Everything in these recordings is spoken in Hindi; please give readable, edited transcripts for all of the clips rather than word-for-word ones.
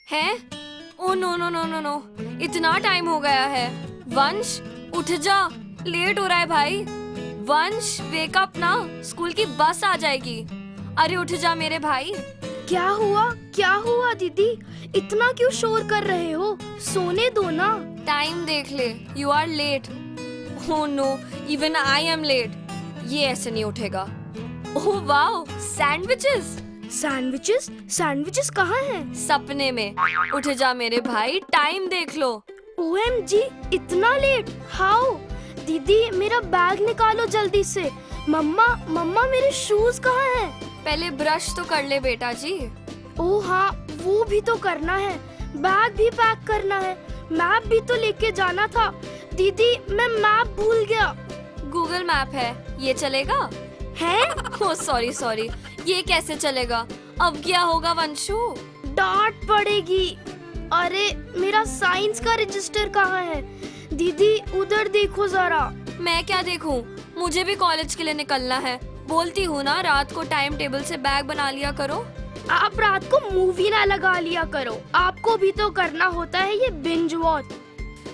है? Oh no no no no no, इतना टाइम हो गया है। वंश उठ जा, लेट हो रहा है भाई। वंश वेक अप ना, स्कूल की बस आ जाएगी। अरे उठ जा मेरे भाई। क्या हुआ दीदी? इतना क्यों शोर कर रहे हो? सोने दो ना। टाइम देख ले, you are late. Oh no, even I am late. ये ऐसे नहीं उठेगा। Oh wow, sandwiches. सैंडविचेस कहाँ हैं? सपने में। उठ जा मेरे भाई, टाइम देख लो। OMG, इतना लेट? हाउ? दीदी मेरा बैग निकालो जल्दी से। मम्मा मेरे शूज कहाँ हैं? पहले ब्रश तो कर ले बेटा जी। ओह हाँ, वो भी तो करना है। बैग भी पैक करना है। मैप भी तो लेके जाना था। दीदी मैं मैप भूल गया। गूगल मैप है, ये चलेगा? है? ओह सॉरी, ये कैसे चलेगा? अब क्या होगा वंशु? डांट पड़ेगी। अरे मेरा साइंस का रजिस्टर कहाँ है? दीदी उधर देखो जरा। मैं क्या देखूं? मुझे भी कॉलेज के लिए निकलना है। बोलती हूँ ना, रात को टाइम टेबल से बैग बना लिया करो। आप रात को मूवी ना लगा लिया करो। आपको भी तो करना होता है ये binge watch.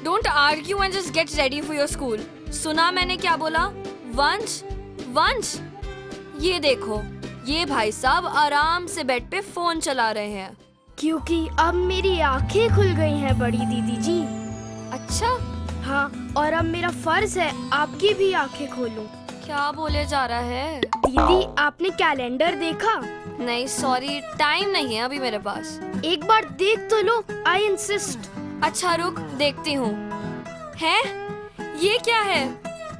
Don't argue and just get ready for your school. सुना मैंने क्या बोला? वंश, ये देखो, ये भाई साहब आराम से बेड पे फोन चला रहे हैं। क्योंकि अब मेरी आंखें खुल गई हैं बड़ी दीदी जी। अच्छा, हाँ, और अब मेरा फर्ज है आपकी भी आंखें खोलूं। क्या बोले जा रहा है? दीदी आपने कैलेंडर देखा? नहीं सॉरी, टाइम नहीं है अभी मेरे पास। एक बार देख तो लो, आई इंसिस्ट। अच्छा रुक, देखती हूँ। है? ये क्या है?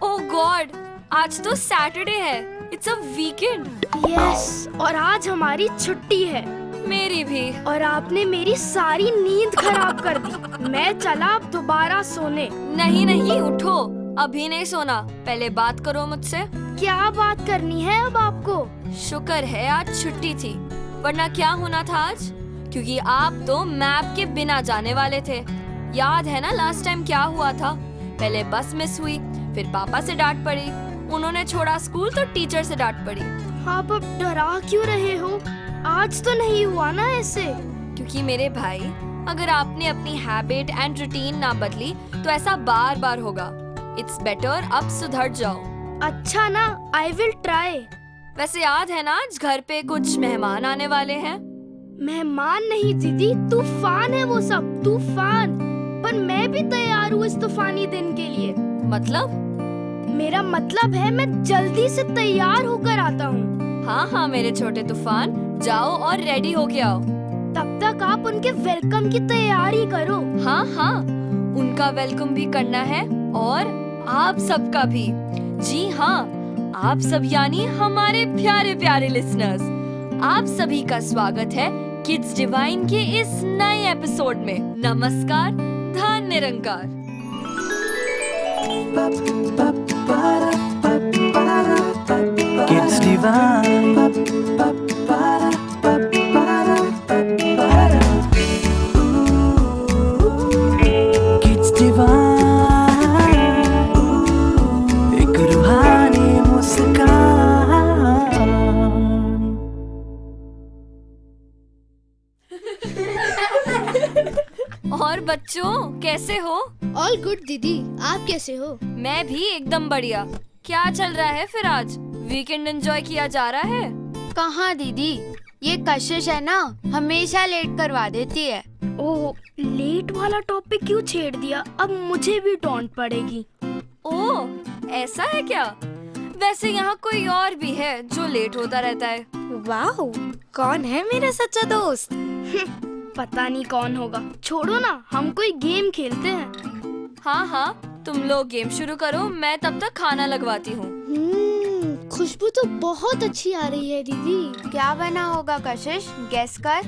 ओह गॉड, आज तो सैटरडे है। It's a weekend. यस, और आज हमारी छुट्टी है। मेरी भी। और आपने मेरी सारी नींद खराब कर दी। मैं चला अब दोबारा सोने। नहीं, उठो, अभी नहीं सोना। पहले बात करो मुझसे। क्या बात करनी है अब आपको? शुक्र है आज छुट्टी थी, वरना क्या होना था आज? क्योंकि आप तो मैप के बिना जाने वाले थे। याद है ना लास्ट टाइम क्या हुआ था? पहले बस मिस हुई, फिर पापा से डांट पड़ी, उन्होंने छोड़ा स्कूल तो टीचर से डांट पड़ी। आप अब डरा क्यों रहे हो? आज तो नहीं हुआ ना ऐसे? क्योंकि मेरे भाई, अगर आपने अपनी हैबिट एंड रूटीन ना बदली तो ऐसा बार बार होगा। इट्स बेटर अब सुधर जाओ। अच्छा ना, आई विल ट्राई। वैसे याद है ना आज घर पे कुछ मेहमान आने वाले हैं? मेहमान नहीं दीदी, तूफान है वो सब, तूफान। पर मैं भी तैयार हूँ इस तूफानी दिन के लिए। मतलब? मेरा मतलब है मैं जल्दी से तैयार होकर आता हूँ। हाँ मेरे छोटे तूफान, जाओ और रेडी होके आओ। तब तक आप उनके वेलकम की तैयारी करो। हाँ, उनका वेलकम भी करना है और आप सबका भी। जी हाँ, आप सब यानी हमारे प्यारे प्यारे लिसनर्स, आप सभी का स्वागत है किड्स डिवाइन के इस नए एपिसोड में। नमस्कार, धन निरंकार। Kids Divine. Kids Divine. एक रूहानी मुस्कान। और बच्चों कैसे हो? ऑल गुड दीदी, आप कैसे हो? मैं भी एकदम बढ़िया। क्या चल रहा है फिर आज? वीकेंड एंजॉय किया जा रहा है? कहाँ दीदी, ये कशिश है ना, हमेशा लेट करवा देती है। ओह, लेट वाला टॉपिक क्यों छेड़ दिया? अब मुझे भी डांट पड़ेगी। ओह, ऐसा है क्या? वैसे यहाँ कोई और भी है जो लेट होता रहता है। वाह, कौन है मेरा सच्चा दोस्त? पता नहीं कौन होगा। छोड़ो ना, हम कोई गेम खेलते हैं। हाँ, तुम लोग गेम शुरू करो, मैं तब तक खाना लगवाती हूँ। खुशबू तो बहुत अच्छी आ रही है दीदी। क्या बना होगा कशिश, गेस कर।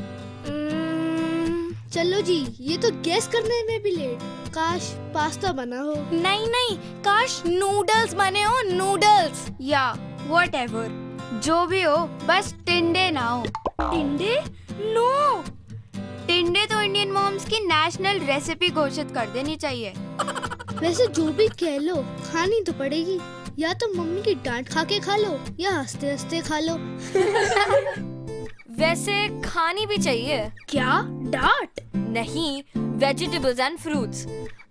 चलो जी, ये तो गेस करने में भी लेट। काश पास्ता बना हो। नहीं, काश नूडल्स बने हो, नूडल्स या व्हाटएवर, जो भी हो, बस टिंडे ना हो। टिंडे? नो। टिंडे तो इंडियन मॉम्स की नेशनल रेसिपी घोषित कर देनी चाहिए। वैसे जो भी कह लो, खानी तो पड़ेगी। या तो मम्मी की डांट खा के खा लो, या हंसते हंसते खा लो। वैसे खानी भी चाहिए। क्या डार्ट? नहीं, vegetables and fruits.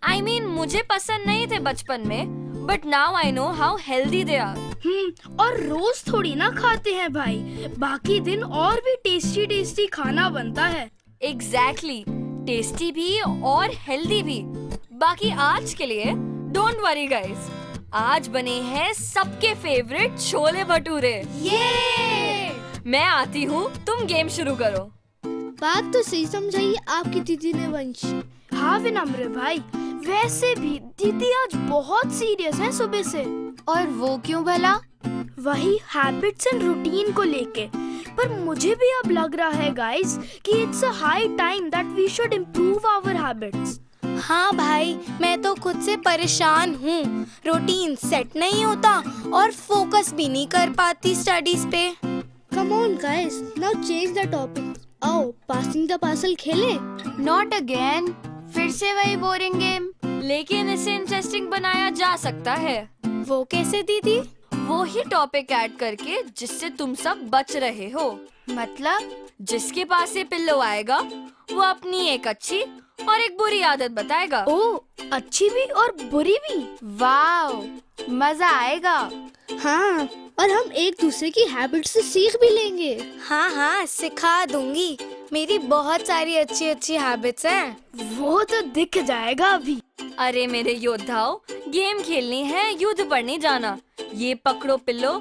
I mean, मुझे पसंद नहीं थे बचपन में, but now I know how healthy they are. और रोज थोड़ी ना खाते हैं भाई, बाकी दिन और भी टेस्टी टेस्टी खाना बनता है। Exactly, टेस्टी भी और हेल्दी भी। बाकी आज के लिए डोंट वरी गाइस, आज बने हैं सबके फेवरेट छोले भटूरे। ये मैं आती हूँ, तुम गेम शुरू करो। बात तो सही समझाई आपकी दीदी ने वंश। हाँ विनम्र भाई, वैसे भी दीदी आज बहुत सीरियस है सुबह से। और वो क्यों भला? वही हैबिट्स एंड रूटीन को लेके। पर मुझे भी अब लग रहा है गाइस कि it's a high time that we should improve our habits. हाँ भाई, मैं तो खुद से परेशान हूँ। रूटीन सेट नहीं होता और फोकस भी नहीं कर पाती स्टडीज पे। Come on guys, now change the topic. आओ पासिंग द पार्सल खेलें। नॉट अगेन, फिर से वही बोरिंग गेम। लेकिन इसे इंटरेस्टिंग बनाया जा सकता है। वो कैसे दीदी? वो ही टॉपिक ऐड करके जिससे तुम सब बच रहे हो। मतलब? जिसके पास ये पिल्लो आएगा वो अपनी एक अच्छी और एक बुरी आदत बताएगा। ओ, अच्छी भी और बुरी भी। वाओ, मजा आएगा। हाँ, और हम एक दूसरे की हैबिट से सीख भी लेंगे। हाँ हाँ, सिखा दूंगी। मेरी बहुत सारी अच्छी अच्छी हैबिट्स हैं। वो तो दिख जाएगा अभी। अरे मेरे योद्धाओं, गेम खेलनी है, युद्ध पर नहीं जाना। ये पकड़ो पिल्लो,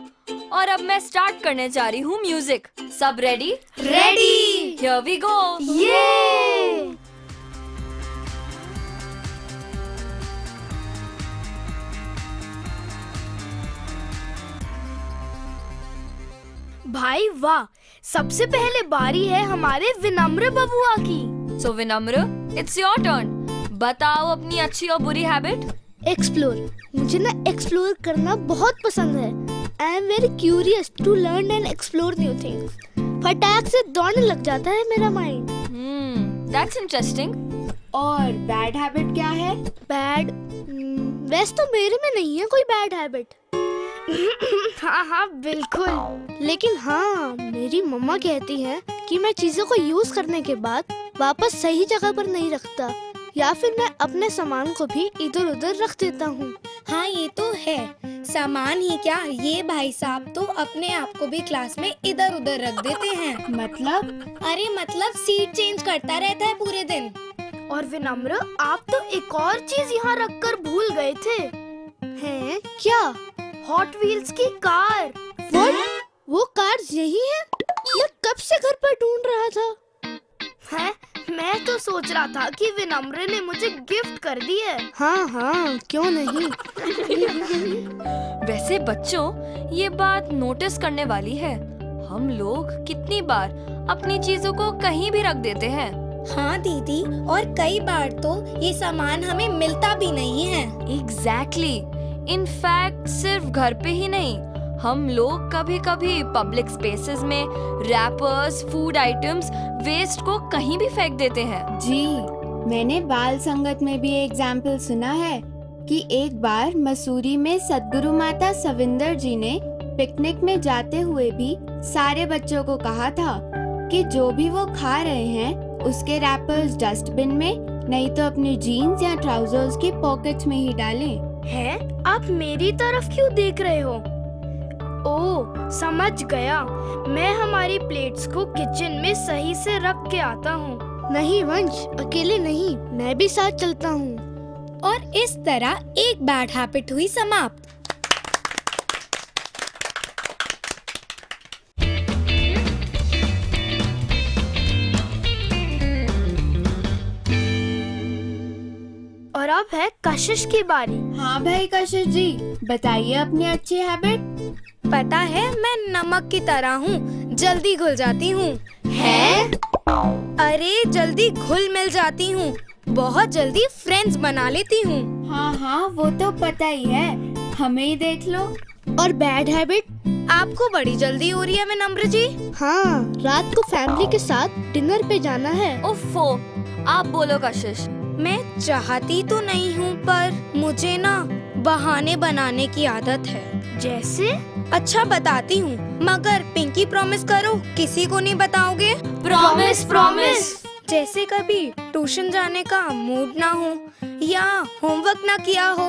और अब मैं स्टार्ट करने जा रही हूँ म्यूजिक। सब ready? Ready. Here we go. ये भाई वाह, सबसे पहले बारी है हमारे विनम्र बबुआ की। सो विनम्र, इट्स योर टर्न। बताओ अपनी अच्छी और बुरी हैबिट। एक्सप्लोर। मुझे ना एक्सप्लोर करना बहुत पसंद है। I am very curious to learn and explore new things. फटाक से दौड़ने लग जाता है मेरा माइंड। That's interesting. और बैड हैबिट क्या है? बैड? वैसे तो मेरे में नहीं है कोई बैड हैबिट। हाँ हाँ बिल्कुल। लेकिन हाँ, मेरी मम्मा कहती है कि मैं चीजों को यूज करने के बाद वापस सही जगह पर नहीं रखता, या फिर मैं अपने सामान को भी इधर उधर रख देता हूँ। हाँ, ये तो है। सामान ही क्या, ये भाई साहब तो अपने आप को भी क्लास में इधर उधर रख देते हैं। मतलब? अरे मतलब सीट चेंज करता रहता है पूरे दिन। और विनम्र, आप तो एक और चीज यहाँ रखकर भूल गए थे। हैं? क्या? हॉट व्हील्स की कार। वो कार यही है? मैं कब से घर पर ढूंढ रहा था। है? मैं तो सोच रहा था कि विनम्र ने मुझे गिफ्ट कर दी है। हाँ हाँ, क्यों नहीं। वैसे बच्चों, ये बात नोटिस करने वाली है। हम लोग कितनी बार अपनी चीजों को कहीं भी रख देते हैं। हाँ दीदी, और कई बार तो ये सामान हमें मिलता भी नहीं है। एग्जैक्टली। इनफैक्ट सिर्फ घर पे ही नहीं, हम लोग कभी कभी पब्लिक स्पेसेस में रैपर्स, फूड आइटम्स, वेस्ट को कहीं भी फेंक देते हैं। जी, मैंने बाल संगत में भी एग्जाम्पल सुना है कि एक बार मसूरी में सद्गुरु माता सविंदर जी ने पिकनिक में जाते हुए भी सारे बच्चों को कहा था कि जो भी वो खा रहे हैं उसके रैपर्स डस्टबिन में, नहीं तो अपनी जीन्स या ट्राउजर्स की पॉकेट्स में ही डालें। हैं? आप मेरी तरफ क्यों देख रहे हो? ओह, समझ गया। मैं हमारी प्लेट्स को किचन में सही से रख के आता हूँ। नहीं वंश, अकेले नहीं, मैं भी साथ चलता हूँ। और इस तरह एक बैड हैबिट हुई समाप्त। और अब है कशिश की बारी। हाँ भाई कशिश जी, बताइए अपनी अच्छी हैबिट। पता है, मैं नमक की तरह हूँ, जल्दी घुल जाती हूँ। है? अरे जल्दी घुल मिल जाती हूँ, बहुत जल्दी फ्रेंड्स बना लेती हूँ। हाँ हाँ, वो तो पता ही है, हमें ही देख लो। और बैड हैबिट? आपको बड़ी जल्दी हो रही है विनम्र जी। हाँ, रात को फैमिली के साथ डिनर पे जाना है। उफ़्फ़ो, आप बोलो कशिश। मैं चाहती तो नहीं हूँ, पर मुझे ना बहाने बनाने की आदत है। जैसे? अच्छा बताती हूँ, मगर पिंकी प्रॉमिस करो किसी को नहीं बताओगे। Promise promise. जैसे कभी ट्यूशन जाने का मूड ना हो या होमवर्क ना किया हो,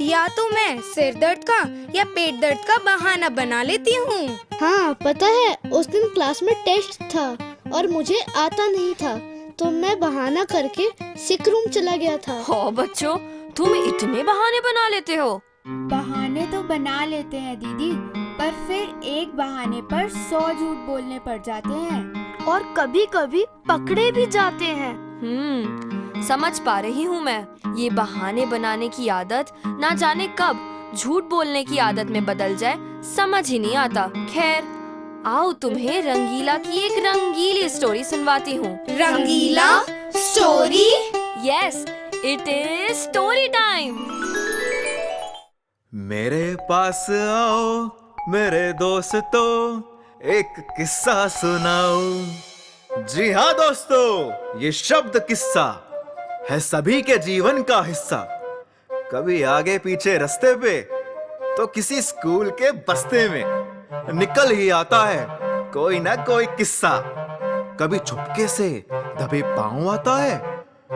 या तो मैं सिर दर्द का या पेट दर्द का बहाना बना लेती हूँ। हाँ पता है, उस दिन क्लास में टेस्ट था और मुझे आता नहीं था, तो मैं बहाना करके सिक रूम चला गया था। हो बच्चों, तुम इतने बहाने बना लेते हो। बहाने तो बना लेते हैं दीदी, पर फिर एक बहाने पर 100 झूठ बोलने पड़ जाते हैं। और कभी कभी पकड़े भी जाते हैं। समझ पा रही हूँ मैं। ये बहाने बनाने की आदत ना जाने कब झूठ बोलने की आदत में बदल जाए, समझ ही नहीं आता। खैर, आओ तुम्हें रंगीला की एक रंगीली स्टोरी सुनवाती हूँ। रंगीला story? Yes, it is story time. मेरे पास आओ मेरे दोस्तों, एक किस्सा सुनाओ। जी हाँ दोस्तों, ये शब्द किस्सा है सभी के जीवन का हिस्सा। कभी आगे पीछे रास्ते पे तो किसी स्कूल के बस्ते में निकल ही आता है कोई ना कोई किस्सा। कभी चुपके से दबे पांव आता है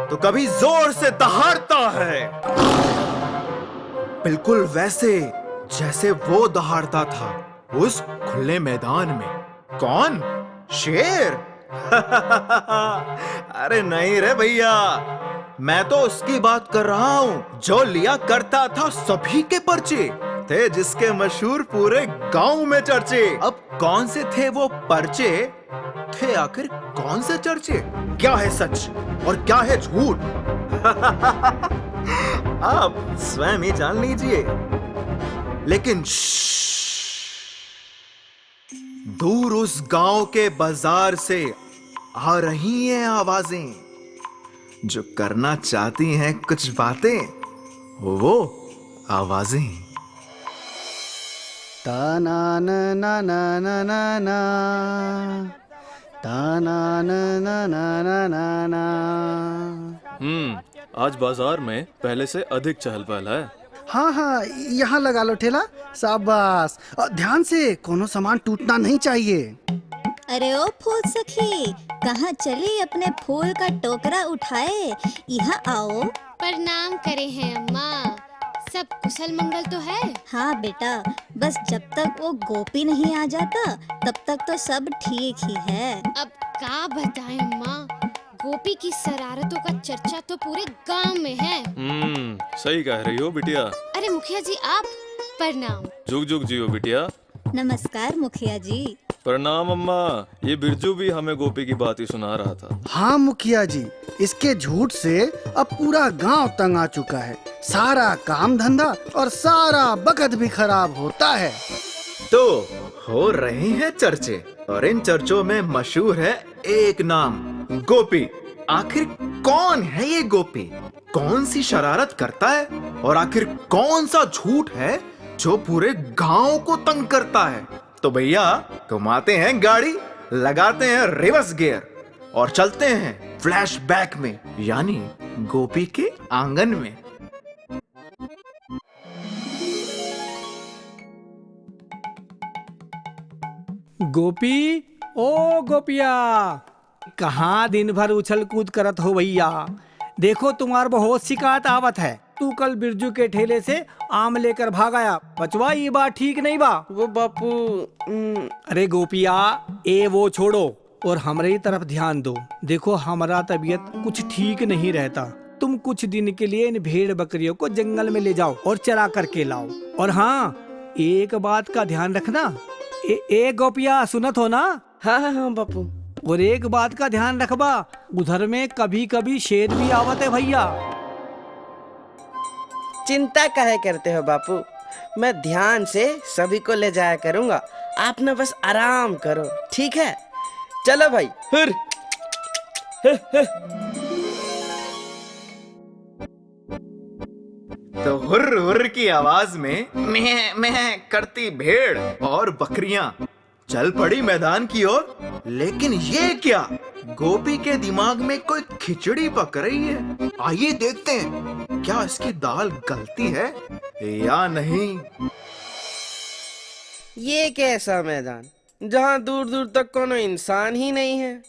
तो कभी जोर से दहाड़ता है, बिल्कुल वैसे जैसे वो दहाड़ता था उस खुले मैदान में। कौन? शेर? अरे नहीं रे भैया, मैं तो उसकी बात कर रहा हूँ जो लिया करता था सभी के पर्चे, थे जिसके मशहूर पूरे गांव में चर्चे। अब कौन से थे वो पर्चे, थे आखिर कौन से चर्चे? क्या है सच और क्या है झूठ? आप स्वयं ही जान लीजिए। लेकिन दूर उस गांव के बाजार से आ रही हैं आवाजें जो करना चाहती हैं कुछ बातें। वो आवाजें ता ना ना ना ना ना ना ना, ता ना ना ना ना ना ना ना। आज बाजार में पहले से अधिक चहल पहल है। हाँ हाँ, यहाँ लगा लो ठेला। शाबाश। ध्यान से, कोनो सामान टूटना नहीं चाहिए। अरे ओ फूल सखी, कहाँ चली अपने फूल का टोकरा उठाए? यहाँ आओ। प्रणाम करे हैं अम्मा, सब कुशल मंगल तो है? हाँ बेटा, बस जब तक वो गोपी नहीं आ जाता तब तक तो सब ठीक ही है। अब क्या बताएं अम्मा, गोपी की शरारतों का चर्चा तो पूरे गांव में है। सही कह रही हो बिटिया। अरे मुखिया जी आप, प्रणाम। जुग जुग जियो बिटिया। नमस्कार मुखिया जी। प्रणाम अम्मा। ये बिरजू भी हमें गोपी की बात ही सुना रहा था। हाँ मुखिया जी, इसके झूठ से अब पूरा गांव तंग आ चुका है। सारा काम धंधा और सारा वक्त भी खराब होता है। तो हो रहे हैं चर्चे, और इन चर्चों में मशहूर है एक नाम, गोपी। आखिर कौन है ये गोपी? कौन सी शरारत करता है? और आखिर कौन सा झूठ है जो पूरे गांव को तंग करता है? तो भैया घुमाते हैं गाड़ी, लगाते हैं रिवर्स गियर और चलते हैं फ्लैशबैक में, यानी गोपी के आंगन में। गोपी, ओ गोपिया, कहाँ दिन भर उछल कूद करत हो भैया? देखो तुम्हार बहुत शिकायत आवत है। तू कल बिरजू के ठेले से आम लेकर भाग आया। बचवा, ये बात ठीक नहीं बा। वो बापू। अरे गोपिया, ए वो छोड़ो और हमारी तरफ ध्यान दो। देखो हमारा तबीयत कुछ ठीक नहीं रहता। तुम कुछ दिन के लिए इन भेड़ बकरियों को जंगल में ले जाओ और चरा करके लाओ। और हाँ, एक बात का ध्यान रखना। ए गोपिया, सुनत हो ना? हाँ हाँ हाँ बापू। और एक बात का ध्यान रखबा, उधर में कभी कभी शेर भी आवत है भैया। चिंता काहे करते हो बापू, मैं ध्यान से सभी को ले जाया करूंगा। आप ना बस आराम करो, ठीक है? चलो भाई, हुर। तो हुर्र हुर्र की आवाज में मैं करती भेड़ और बकरियां चल पड़ी मैदान की ओर। लेकिन ये क्या, गोपी के दिमाग में कोई खिचड़ी पक रही है। आइए देखते हैं, क्या इसकी दाल गलती है या नहीं। ये कैसा मैदान जहाँ दूर दूर तक कोनो इंसान ही नहीं है?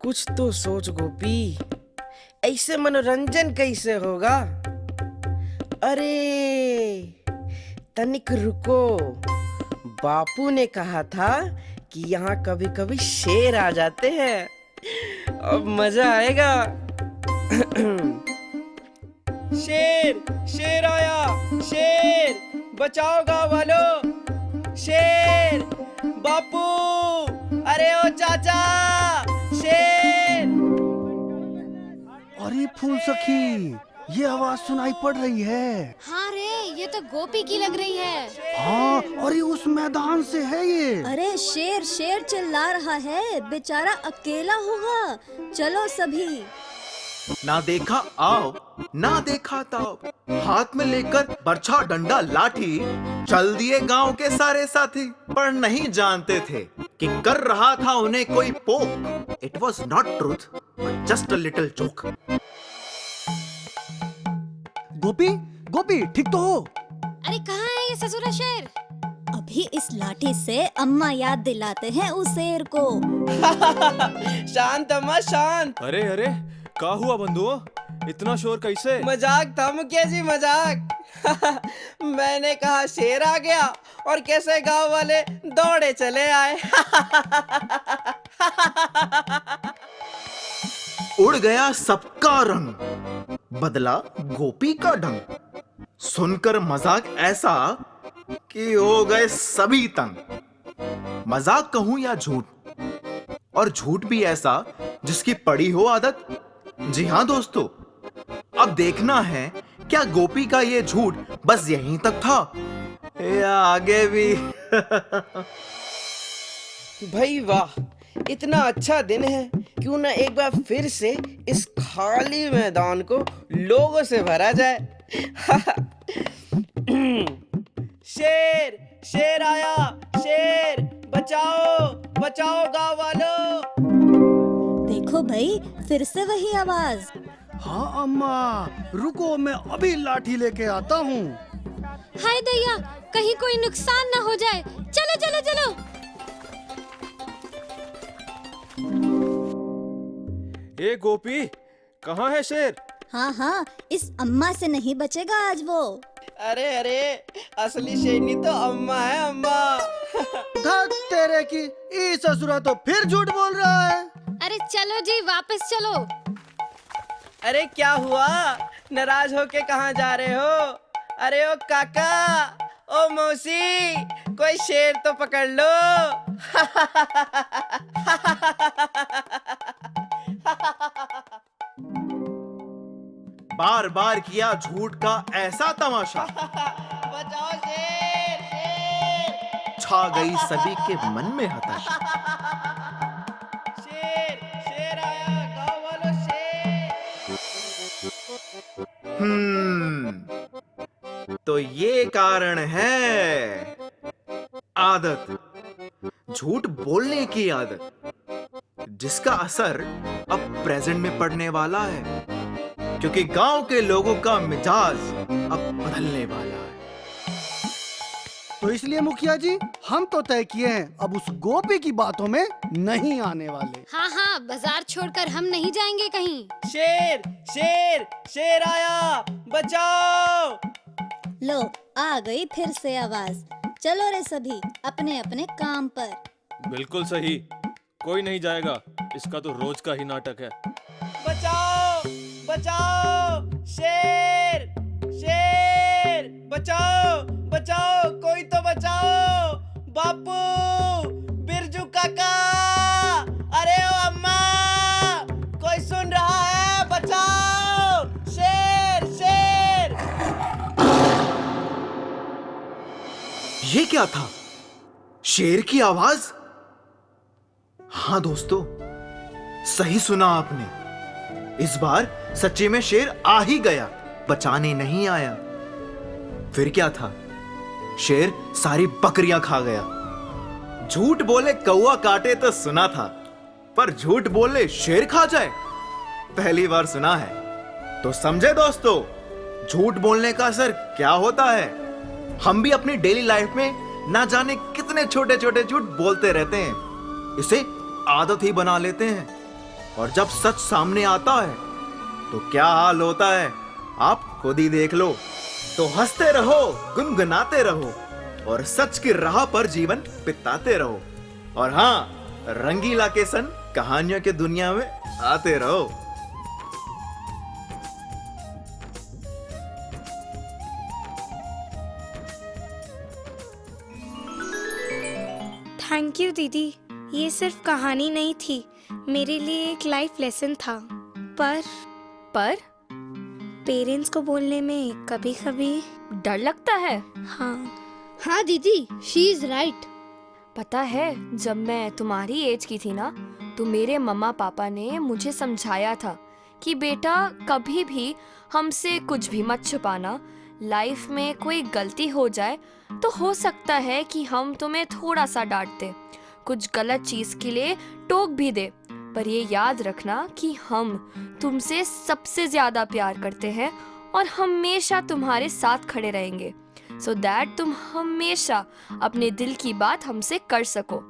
कुछ तो सोच गोपी, ऐसे मनोरंजन कैसे होगा? अरे तनिक रुको, बापू ने कहा था कि यहाँ कभी कभी शेर आ जाते हैं, अब मजा आएगा। शेर, शेर आया, शेर, बचाओ गाँव वालों, शेर, बापू, अरे ओ चाचा, शेर। अरे फूल सखी, ये आवाज सुनाई पड़ रही है। हाँ रे, ये तो गोपी की लग रही है। हाँ, अरे उस मैदान से है ये। अरे शेर शेर चिल्ला रहा है, बेचारा अकेला होगा। चलो सभी। ना देखा आओ, ना देखा तब, हाथ में लेकर बरछा डंडा लाठी चल दिए गांव के सारे साथी। पर नहीं जानते थे कि कर रहा था उन्हें कोई पोक। It was not truth but just a little joke. Gopi, Gopi ठीक तो हो? अरे कहाँ है ये ससुरा शेर? अभी इस लाठी से अम्मा याद दिलाते हैं उस शेर को। शांत अम्मा शांत। अरे अरे, क्या हुआ बंधुओं, इतना शोर कैसे? मजाक था मुखिया जी, मजाक। मैंने कहा शेर आ गया और कैसे गांव वाले दौड़े चले आए। उड़ गया सबका रंग, बदला गोपी का ढंग। सुनकर मजाक ऐसा कि हो गए सभी तंग। मजाक कहूं या झूठ, और झूठ भी ऐसा जिसकी पड़ी हो आदत। जी हाँ दोस्तों, अब देखना है क्या गोपी का ये झूठ बस यहीं तक था या आगे भी। भाई वाह, इतना अच्छा दिन है, क्यों ना एक बार फिर से इस खाली मैदान को लोगों से भरा जाए। शेर, शेर आया, शेर, बचाओ, बचाओ गाँव वालों। देखो भाई, फिर से वही आवाज। हाँ अम्मा, रुको मैं अभी लाठी लेके आता हूँ। हाय दैया, कहीं कोई नुकसान ना हो जाए। चलो चलो चलो। ए गोपी, कहाँ है शेर? हाँ हाँ, इस अम्मा से नहीं बचेगा आज वो। अरे अरे, असली शेरनी तो अम्मा है, अम्मा। धत तेरे की, ई ससुरा तो फिर झूठ बोल रहा है। अरे चलो जी, वापस चलो। अरे क्या हुआ, नाराज होके कहाँ जा रहे हो? अरे ओ काका, ओ मौसी, कोई शेर तो पकड़ लो। बार बार किया झूठ का ऐसा तमाशा, बचाओ शेर, शेर। छा गई सभी के मन में हताशा। शेर, शेर आया, गाँव वालों शेर। तो ये कारण है आदत, झूठ बोलने की आदत, जिसका असर अब प्रेजेंट में पड़ने वाला है, क्योंकि गांव के लोगों का मिजाज अब बदलने वाला है। तो इसलिए मुखिया जी, हम तो तय किए हैं अब उस गोपी की बातों में नहीं आने वाले। हाँ हाँ, बाजार छोड़कर हम नहीं जाएंगे कहीं। शेर, शेर, शेर आया, बचाओ। लो, आ गई फिर से आवाज। चलो रे सभी, अपने अपने काम पर। बिल्कुल सही, कोई नहीं जाएगा, इसका तो रोज का ही नाटक है। बचाओ, बचाओ, शेर, शेर, बचाओ, बचाओ, कोई तो बचाओ। बापू, बिरजू काका, अरे ओ अम्मा, कोई सुन रहा है? बचाओ, शेर, शेर। ये क्या था? शेर की आवाज? हाँ दोस्तों, सही सुना आपने। इस बार सच्चे में शेर आ ही गया, बचाने नहीं आया। फिर क्या था? शेर सारी बकरियां खा गया। झूठ बोले कौवा काटे तो सुना था, पर झूठ बोले शेर खा जाए पहली बार सुना है। तो समझे दोस्तों, झूठ बोलने का असर क्या होता है। हम भी अपनी डेली लाइफ में ना जाने कितने छोटे छोटे झूठ बोलते रहते हैं, इसे आदत ही बना लेते हैं। और जब सच सामने आता है तो क्या हाल होता है आप खुद ही देख लो। तो हंसते रहो, गुनगुनाते रहो और सच की राह पर जीवन बिताते रहो। और हाँ, रंगीला के सन कहानियों की दुनिया में आते रहो। थैंक यू दीदी। ये सिर्फ कहानी नहीं थी, मेरे लिए एक लाइफ लेसन था। पर पेरेंट्स को बोलने में कभी-कभी डर लगता है। हाँ दीदी, शी इज राइट। पता है, जब मैं तुम्हारी एज की थी ना, तो मेरे मम्मा पापा ने मुझे समझाया था कि बेटा कभी भी हमसे कुछ भी मत छुपाना। लाइफ में कोई गलती हो जाए तो हो सकता है कि हम तुम्हें थोड़ा सा डांट दे, कुछ गलत चीज के लिए टोक भी दे, पर ये याद रखना कि हम तुमसे सबसे ज्यादा प्यार करते हैं और हमेशा तुम्हारे साथ खड़े रहेंगे, सो दैट तुम हमेशा अपने दिल की बात हमसे कर सको।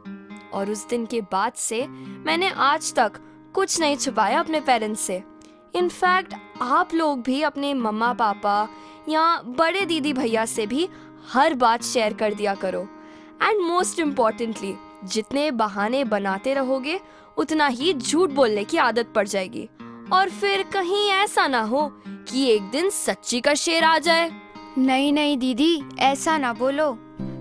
और उस दिन के बाद से मैंने आज तक कुछ नहीं छुपाया अपने पेरेंट्स से। इनफैक्ट आप लोग भी अपने मम्मा पापा या बड़े दीदी भैया से भी हर बात शेयर कर दिया करो। एंड मोस्ट इम्पॉर्टेंटली, जितने बहाने बनाते रहोगे उतना ही झूठ बोलने की आदत पड़ जाएगी, और फिर कहीं ऐसा ना हो कि एक दिन सच्ची का शेर आ जाए। नहीं नहीं दीदी, ऐसा ना बोलो।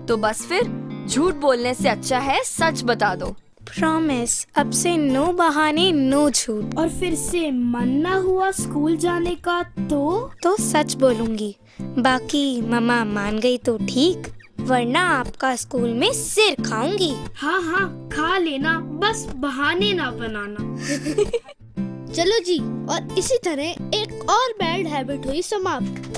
तो बस फिर झूठ बोलने से अच्छा है सच बता दो। प्रॉमिस, अब से नो बहाने, नो झूठ। और फिर से मन ना हुआ स्कूल जाने का तो सच बोलूंगी। बाकी मम्मा मान गई तो ठीक, वरना आपका स्कूल में सिर खाऊंगी। हाँ हाँ, खा लेना, बस बहाने ना बनाना। चलो जी, और इसी तरह एक और बैड हैबिट हुई समाप्त।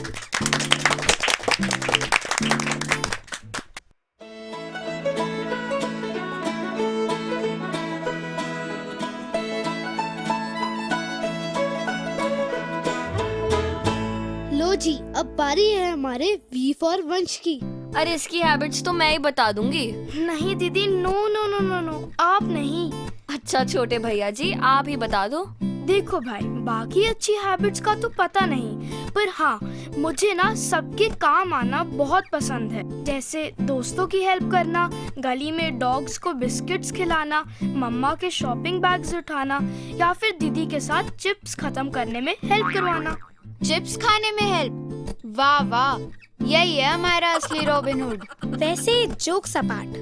लो जी, अब बारी है हमारे वी फॉर वंश की। अरे इसकी हैबिट्स तो मैं ही बता दूंगी। नहीं दीदी, no no no no no, आप नहीं। अच्छा छोटे भैया जी, आप ही बता दो। देखो भाई, बाकी अच्छी हैबिट्स का तो पता नहीं, पर हाँ, मुझे ना सबके काम आना बहुत पसंद है। जैसे दोस्तों की हेल्प करना, गली में डॉग्स को बिस्किट्स खिलाना, मम्मा के शॉपिंग बैग्स उठाना, या फिर दीदी के साथ चिप्स खत्म करने में हेल्प करवाना। चिप्स खाने में हेल्प? वाह वाह, यही है हमारा असली रॉबिन हुड। वैसे जोक्स अपार्ट,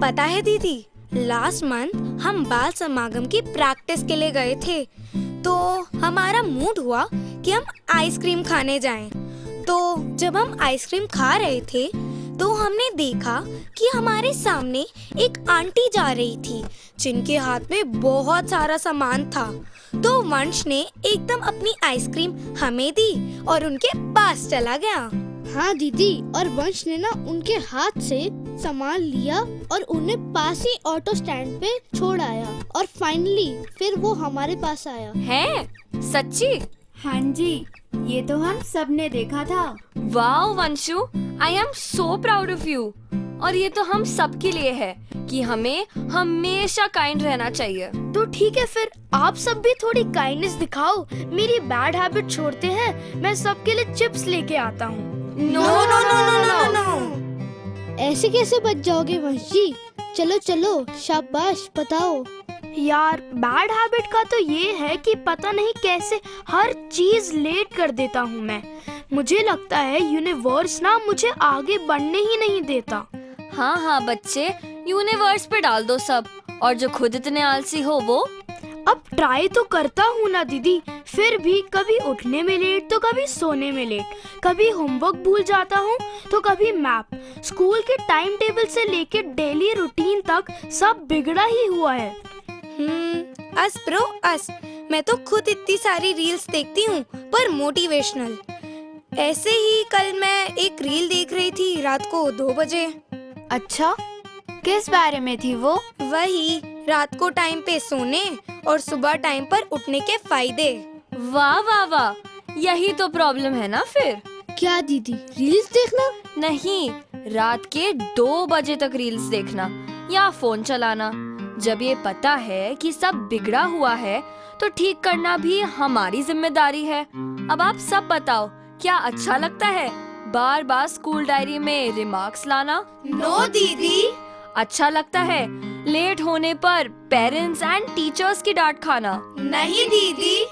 पता है दीदी, लास्ट मंथ हम बाल समागम की प्रैक्टिस के लिए गए थे, तो हमारा मूड हुआ कि हम आइसक्रीम खाने जाएं। तो जब हम आइसक्रीम खा रहे थे तो हमने देखा कि हमारे सामने एक आंटी जा रही थी जिनके हाथ में बहुत सारा सामान था। तो वंश ने एकदम अपनी आइसक्रीम हमें दी और उनके पास चला गया। हाँ दीदी, और वंश ने ना उनके हाथ से सामान लिया और उन्हें पास ही ऑटो स्टैंड पे छोड़ आया, और फाइनली फिर वो हमारे पास आया। है सच्ची? हाँ जी, ये तो हम सब ने देखा था। Wow Vanshu, I am so proud of you. और ये तो हम सब के लिए है कि हमें हमेशा काइंड रहना चाहिए। तो ठीक है, फिर आप सब भी थोड़ी काइंडनेस दिखाओ। मेरी बैड हैबिट छोड़ते हैं, मैं सबके लिए चिप्स लेके आता हूँ। No no no no no no, ऐसे कैसे बच जाओगे वंश जी? चलो चलो, शाबाश, बताओ। यार, बैड हैबिट का तो ये है कि पता नहीं कैसे हर चीज लेट कर देता हूँ मैं। मुझे लगता है यूनिवर्स ना मुझे आगे बढ़ने ही नहीं देता। हाँ हाँ बच्चे, यूनिवर्स पे डाल दो सब, और जो खुद इतने आलसी हो वो। अब ट्राई तो करता हूँ ना दीदी, फिर भी कभी उठने में लेट तो कभी सोने में लेट, कभी होमवर्क भूल जाता हूँ तो कभी मैप। स्कूल के टाइम टेबल से लेके डेली रूटीन तक सब बिगड़ा ही हुआ है। अस ब्रो अस, मैं तो खुद इतनी सारी रील्स देखती हूँ पर मोटिवेशनल। ऐसे ही कल मैं एक रील देख रही थी रात को 2 बजे। अच्छा, किस बारे में थी वो? वही रात को टाइम पे सोने और सुबह टाइम पर उठने के फायदे। वाह वाह वाह, यही तो प्रॉब्लम है ना फिर। क्या दीदी, रील्स देखना? नहीं, रात के 2 बजे तक रील्स देखना या फोन चलाना। जब ये पता है कि सब बिगड़ा हुआ है तो ठीक करना भी हमारी जिम्मेदारी है। अब आप सब बताओ, क्या अच्छा लगता है बार बार स्कूल डायरी में रिमार्क्स लाना? नो दीदी। अच्छा लगता है लेट होने पर पेरेंट्स एंड टीचर्स की डांट खाना? नहीं दीदी।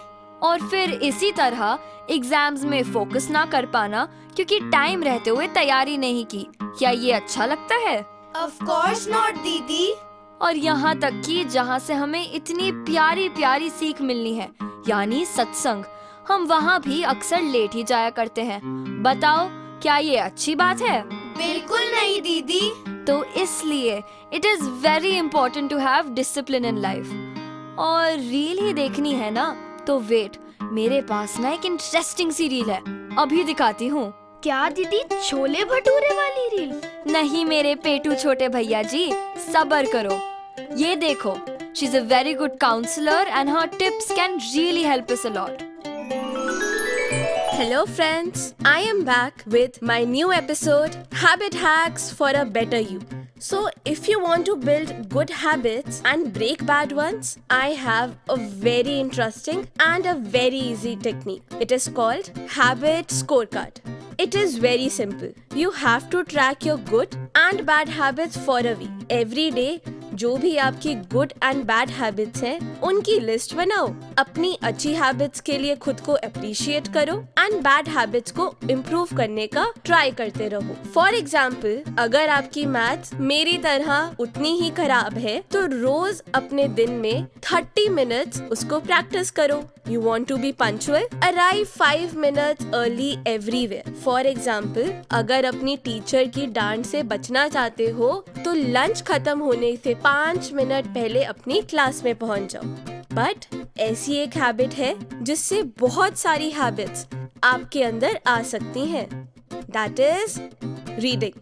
और फिर इसी तरह एग्जाम्स में फोकस ना कर पाना क्योंकि टाइम रहते हुए तैयारी नहीं की, क्या ये अच्छा लगता है? ऑफ कोर्स नॉट दीदी। और यहाँ तक कि जहाँ से हमें इतनी प्यारी प्यारी सीख मिलनी है, यानी सत्संग, हम वहाँ भी अक्सर लेट ही जाया करते हैं। बताओ, क्या ये अच्छी बात है? बिल्कुल नहीं दीदी। तो इसलिए it is very important to have discipline in life. और रील ही देखनी है ना, तो वेट, मेरे पास ना एक इंटरेस्टिंग सी रील है, अभी दिखाती हूँ। क्या दीदी, छोले भटूरे वाली रील? नहीं मेरे पेटू छोटे भैया जी, सब्र करो। ये देखो, she is a very good counsellor and her tips can really help us a lot. Hello friends, I am back with my new episode, Habit Hacks for a Better You. So if you want to build good habits and break bad ones, I have a very interesting and a very easy technique. It is called Habit Scorecard. It is very simple. You have to track your good and bad habits for a week. Every day, जो भी आपकी गुड एंड बैड हैबिट्स हैं, उनकी लिस्ट बनाओ। अपनी अच्छी हैबिट्स के लिए खुद को अप्रिशिएट करो एंड बैड हैबिट्स को इम्प्रूव करने का ट्राई करते रहो। फॉर एग्जाम्पल, अगर आपकी मैथ्स मेरी तरह उतनी ही खराब है तो रोज अपने दिन में 30 मिनट्स उसको प्रैक्टिस करो। You want to be punctual? Arrive 5 minutes early everywhere. For example, अगर अपनी टीचर की डांट से बचना चाहते हो तो लंच खत्म होने से 5 मिनट पहले अपनी क्लास में पहुंच जाओ। बट ऐसी एक हैबिट है जिससे बहुत सारी हैबिट्स आपके अंदर आ सकती हैं। That is reading.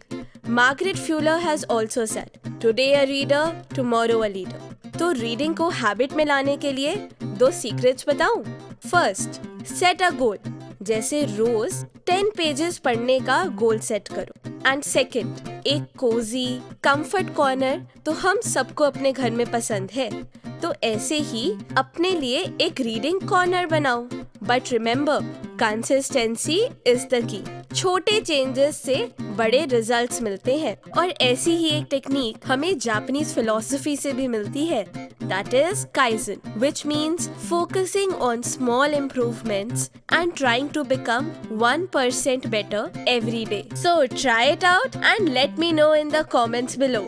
Margaret Fuller has also said, "Today a reader, tomorrow a leader." तो रीडिंग को हैबिट में लाने के लिए 2 सीक्रेट्स बताऊं। फर्स्ट, सेट अ गोल, जैसे रोज 10 पेजेस पढ़ने का गोल सेट करो। एंड सेकंड, एक कोजी कंफर्ट कॉर्नर तो हम सबको अपने घर में पसंद है, तो ऐसे ही अपने लिए एक रीडिंग कॉर्नर बनाओ। But remember, consistency is the key. छोटे चेंजेस से बड़े रिजल्ट्स मिलते हैं। और ऐसी ही एक टेक्निक हमें जापानीज फिलॉसफी से भी मिलती है, that is Kaizen, which means focusing on small improvements and trying to become 1% better every day. So try it out and let me know in the comments below.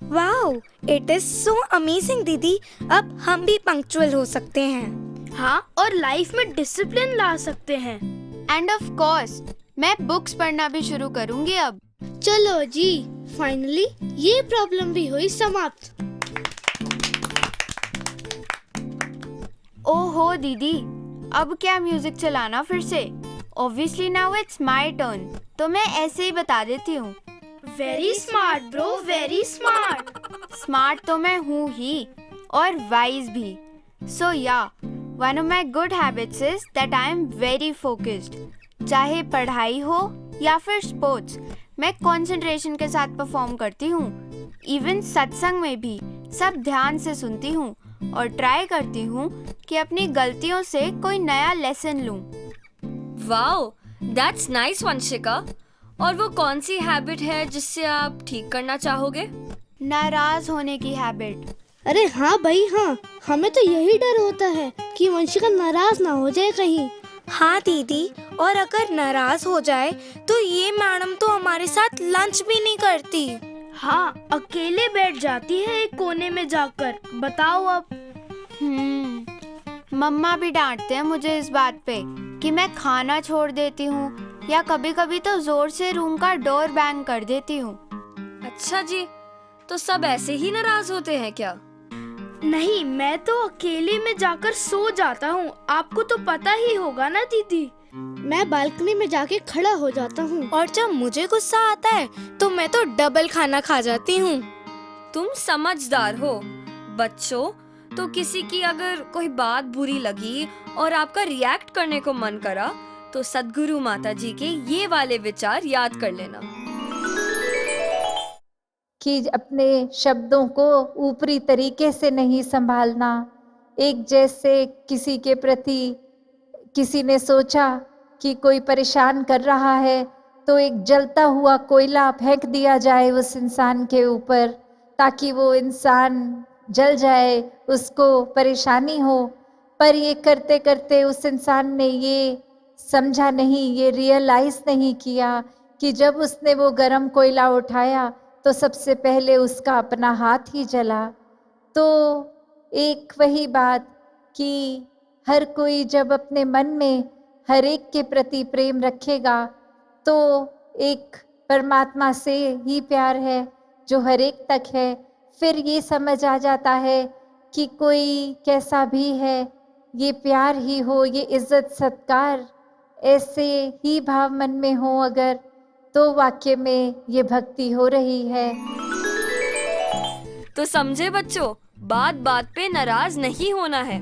Wow, it is so amazing दीदी। अब हम भी पंक्चुअल हो सकते हैं। हाँ, और लाइफ में डिसिप्लिन ला सकते हैं। एंड ऑफ कोर्स मैं बुक्स पढ़ना भी शुरू करूंगी अब। चलो जी, फाइनली ये प्रॉब्लम भी हुई समाप्त। ओहो दीदी, अब क्या म्यूजिक चलाना फिर से? Obviously now it's my turn, तो मैं ऐसे ही बता देती हूँ। Very smart bro, very smart. Smart तो मैं हूँ ही, और वाइज भी। सो या, one of my good habits is that I am very focused. चाहे पढ़ाई हो या फिर स्पोर्ट्स, मैं कंसंट्रेशन के साथ परफॉर्म करती हूँ। इवन सत्संग में भी सब ध्यान से सुनती हूँ और ट्राई करती हूँ कि अपनी गलतियों से कोई नया लेसन लूँ। Wow, that's nice Vanshika. और वो कौन सी हैबिट है जिससे आप ठीक करना चाहोगे? नाराज होने की हैबिट। अरे हाँ भाई हाँ, हमें तो यही डर होता है कि वंशिका नाराज ना हो जाए कहीं। हाँ दीदी, और अगर नाराज हो जाए तो ये मैडम तो हमारे साथ लंच भी नहीं करती। हाँ, अकेले बैठ जाती है एक कोने में जाकर। बताओ अब। मम्मा भी डांटते हैं मुझे इस बात पे कि मैं खाना छोड़ देती हूँ या कभी कभी तो जोर से रूम का डोर बैंग कर देती हूँ। अच्छा जी, तो सब ऐसे ही नाराज होते हैं क्या? नहीं, मैं तो अकेले में जाकर सो जाता हूँ। आपको तो पता ही होगा ना दीदी। मैं बालकनी में जाके खड़ा हो जाता हूँ। और जब मुझे गुस्सा आता है तो मैं तो डबल खाना खा जाती हूँ। तुम समझदार हो। बच्चों, तो किसी की अगर कोई बात बुरी लगी और आपका रिएक्ट करने को मन करा तो सद्गुरु माता जी के ये वाले विचार याद कर लेना। कि अपने शब्दों को ऊपरी तरीके से नहीं संभालना। एक जैसे किसी के प्रति किसी ने सोचा कि कोई परेशान कर रहा है तो एक जलता हुआ कोयला फेंक दिया जाए उस इंसान के ऊपर ताकि वो इंसान जल जाए, उसको परेशानी हो। पर ये करते करते उस इंसान ने ये समझा नहीं, ये रियलाइज़ नहीं किया कि जब उसने वो गरम कोयला उठाया तो सबसे पहले उसका अपना हाथ ही जला। तो एक वही बात कि हर कोई जब अपने मन में हर एक के प्रति प्रेम रखेगा तो एक परमात्मा से ही प्यार है जो हर एक तक है। फिर ये समझ आ जाता है कि कोई कैसा भी है, ये प्यार ही हो, ये इज्जत सत्कार ऐसे ही भाव मन में हो अगर, तो वाक्य में ये भक्ति हो रही है। तो समझे बच्चों, बात बात पे नाराज नहीं होना है।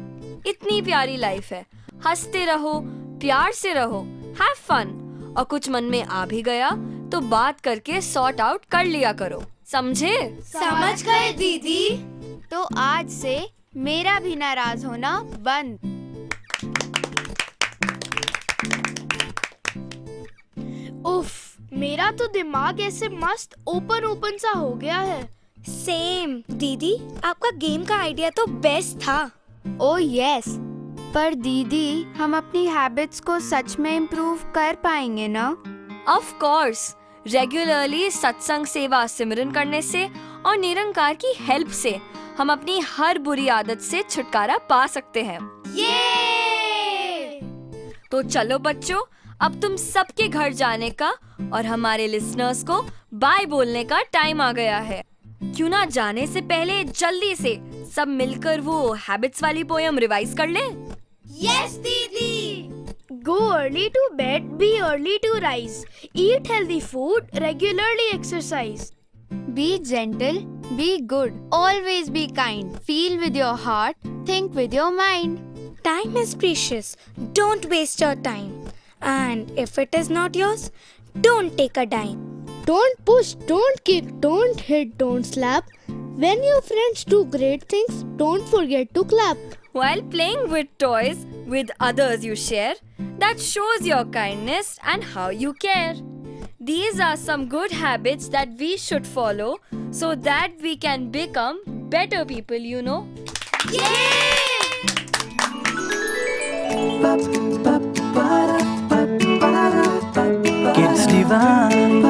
इतनी प्यारी लाइफ है, हंसते रहो, प्यार से रहो, हैव फन। और कुछ मन में आ भी गया तो बात करके सॉर्ट आउट कर लिया करो, समझे? समझ गए दीदी। तो आज से मेरा भी नाराज होना बंद। उफ, मेरा तो दिमाग ऐसे मस्त ओपन ओपन सा हो गया है। सेम दीदी, आपका गेम का आइडिया तो बेस्ट था। ओह यस, पर दीदी हम अपनी हैबिट्स को सच में इम्प्रूव कर पाएंगे ना? ऑफ कोर्स, रेगुलरली सत्संग सेवा सिमरन करने से और निरंकार की हेल्प से हम अपनी हर बुरी आदत से छुटकारा पा सकते हैं। ये! तो चलो बच्चों, अब तुम सबके घर जाने का और हमारे लिसनर्स को बाय बोलने का टाइम आ गया है। क्यों ना जाने से पहले जल्दी से सब मिलकर वो हैबिट्स वाली पोयम रिवाइज कर ले? यस दीदी। Go early to bed, be early to rise. Eat healthy food, regularly exercise. Be gentle, be good, always be kind. Feel with your heart, think with your mind. Time is precious. Don't waste your time. And if it is not yours, don't take a dime. Don't push, don't kick, don't hit, don't slap. When your friends do great things, don't forget to clap. While playing with toys with others you share, that shows your kindness and how you care. These are some good habits that we should follow so that we can become better people, you know. Kids Divine.